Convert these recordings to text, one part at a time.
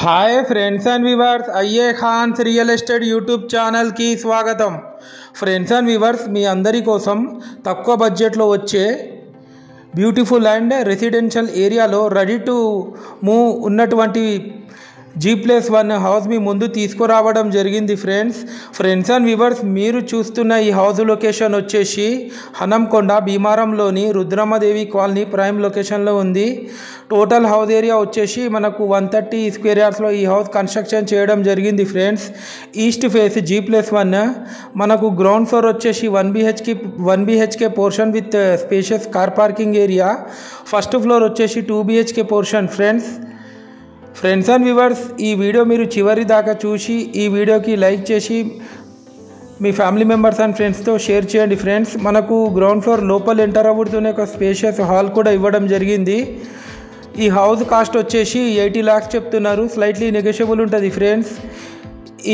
Hi friends and viewers, అయ్యే ఖాన్స్ real estate YouTube ఛానల్కి స్వాగతం. ఫ్రెండ్స్ అండ్ వ్యూవర్స్, మీ అందరి కోసం తక్కువ బడ్జెట్లో వచ్చే బ్యూటిఫుల్ అండ్ రెసిడెన్షియల్ ఏరియాలో రెడీ టు మూవ్ ఉన్నటువంటి G+1 హౌస్ మీ ముందు తీసుకురావడం జరిగింది. ఫ్రెండ్స్ అండ్ వ్యూవర్స్, మీరు చూస్తున్న ఈ హౌస్ లొకేషన్ వచ్చేసి హనంకొండ భీమారంలోని రుద్రమ్మదేవి కాలనీ ప్రైమ్ లొకేషన్లో ఉంది. టోటల్ హౌస్ ఏరియా వచ్చేసి మనకు 130 స్క్వేర్ యార్డ్స్లో ఈ హౌస్ కన్స్ట్రక్షన్ చేయడం జరిగింది. ఫ్రెండ్స్, ఈస్ట్ ఫేస్ G+1 మనకు గ్రౌండ్ ఫ్లోర్ వచ్చేసి 1 BHK portion with spacious car parking area. First floor వచ్చేసి 2 BHK portion. Friends and viewers, ఈ వీడియో మీరు చివరి దాకా చూసి ఈ వీడియోకి లైక్ చేసి మీ ఫ్యామిలీ మెంబర్స్ అండ్ ఫ్రెండ్స్తో షేర్ చేయండి. ఫ్రెండ్స్, మనకు గ్రౌండ్ ఫ్లోర్ లోపల ఎంటర్ అవ్వడుతూనే ఒక స్పేషియస్ హాల్ కూడా ఇవ్వడం జరిగింది. ఈ హౌస్ కాస్ట్ వచ్చేసి 80 lakhs చెప్తున్నారు, స్లైట్లీ నెగోషియబుల్ ఉంటుంది. ఫ్రెండ్స్,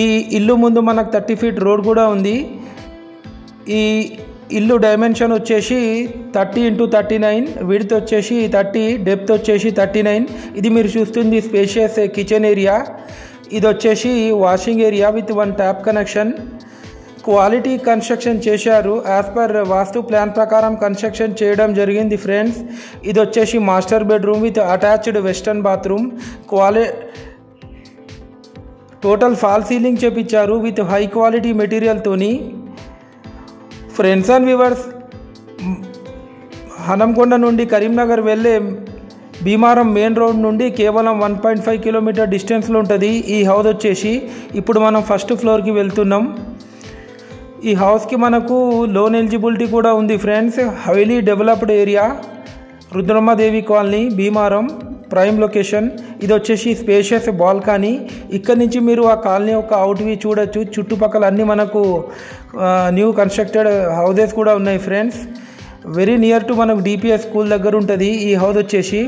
ఈ ఇల్లు ముందు మనకు 30 feet రోడ్ కూడా ఉంది. ఈ ఇల్లు డైమెన్షన్ వచ్చేసి 30x39, విడ్త్ వచ్చేసి 30, డెప్త్ వచ్చేసి 39. ఇది మీరు చూస్తుంది స్పేషియస్ కిచెన్ ఏరియా. ఇది వచ్చేసి washing area with 1 tap connection. Quality construction చేశారు, యాజ్ పర్ వాస్తు ప్లాన్ ప్రకారం కన్స్ట్రక్షన్ చేయడం జరిగింది. ఫ్రెండ్స్, ఇది వచ్చేసి master bedroom with attached western bathroom. Total fall ceiling చేపించారు విత్ హై క్వాలిటీ మెటీరియల్తోని. ఫ్రెండ్స్ అండ్ వ్యూవర్స్, హనంకొండ నుండి కరీంనగర్ వెళ్ళే భీమారం మెయిన్ రోడ్ నుండి కేవలం 1.5 కిలోమీటర్ డిస్టెన్స్లో ఉంటుంది ఈ హౌస్ వచ్చేసి. ఇప్పుడు మనం ఫస్ట్ ఫ్లోర్కి వెళ్తున్నాం. ఈ హౌస్కి మనకు లోన్ ఎలిజిబిలిటీ కూడా ఉంది. Friends, highly developed area, Rudrammadevi colony Bheemaram prime location. ఇది వచ్చేసి స్పేషియస్ బాల్కనీ. ఇక్కడ నుంచి మీరు ఆ కాలనీ యొక్క అవుట్ వ్యూ చూడొచ్చు. చుట్టుపక్కల అన్నీ మనకు న్యూ కన్స్ట్రక్టెడ్ హౌసెస్ కూడా ఉన్నాయి. ఫ్రెండ్స్, వెరీ నియర్ టు మనకు DPS స్కూల్ దగ్గర ఉంటుంది ఈ హౌస్ వచ్చేసి.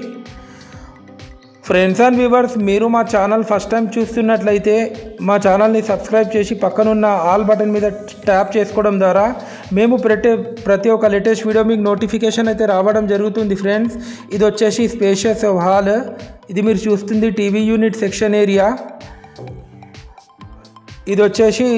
ఫ్రెండ్స్ అండ్ వ్యూవర్స్, మీరు మా ఛానల్ ఫస్ట్ టైం చూస్తున్నట్లయితే మా ఛానల్ని సబ్స్క్రైబ్ చేసి పక్కనున్న ఆల్ బటన్ మీద ట్యాప్ చేసుకోవడం ద్వారా మేము ప్రతి ఒక్క లేటెస్ట్ వీడియో మీకు నోటిఫికేషన్ అయితే రావడం జరుగుతుంది. ఫ్రెండ్స్, ఇది వచ్చేసి స్పేషియస్ హాల్. ఇది మీరు చూస్తుంది టీవీ యూనిట్ సెక్షన్ ఏరియా. ఇది వచ్చేసి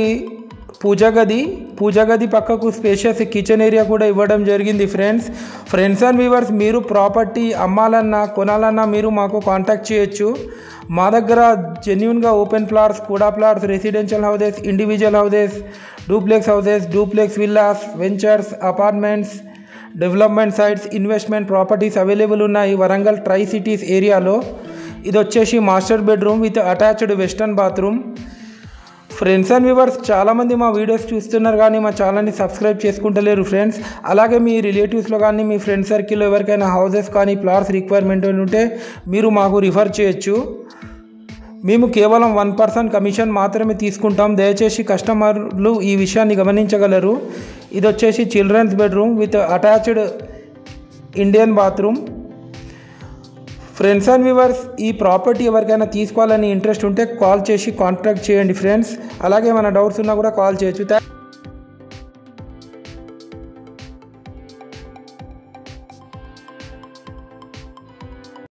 పూజా గది పక్కకు స్పేషియస్ కిచెన్ ఏరియా కూడా ఇవ్వడం జరిగింది. ఫ్రెండ్స్ అండ్ వ్యూవర్స్, మీరు ప్రాపర్టీ అమ్మాలన్నా కొనాలన్నా మీరు మాకు కాంటాక్ట్ చేయొచ్చు. మా దగ్గర జెన్యూన్గా ఓపెన్ ప్లాట్స్, కూడా plots, residential houses, individual houses, duplex houses, duplex villas, ventures, apartments, development sites, investment properties available ఉన్నాయి వరంగల్ ట్రై సిటీస్ ఏరియాలో. ఇది వచ్చేసి master bedroom with attached western bathroom. Friends and viewers, చాలామంది మా వీడియోస్ చూస్తున్నారు కానీ మా ఛానల్ని సబ్స్క్రైబ్ చేసుకుంటలేరు. ఫ్రెండ్స్, అలాగే మీ రిలేటివ్స్లో కానీ మీ ఫ్రెండ్ సర్కిల్లో ఎవరికైనా హౌసెస్ కానీ ప్లాట్స్ రిక్వైర్మెంట్ ఉంటే మీరు మాకు రిఫర్ చేయొచ్చు. మేము కేవలం 1% కమిషన్ మాత్రమే తీసుకుంటాం. దయచేసి కస్టమర్లు ఈ విషయాన్ని గమనించగలరు. ఇది వచ్చేసి children's bedroom with attached Indian bathroom. Friends and viewers, ఈ ప్రాపర్టీ ఎవరికైనా తీసుకోవాలని ఇంట్రెస్ట్ ఉంటే కాల్ చేసి కాంటాక్ట్ చేయండి. ఫ్రెండ్స్, అలాగే మన డౌట్స్ ఉన్నా కూడా కాల్ చేయొచ్చు.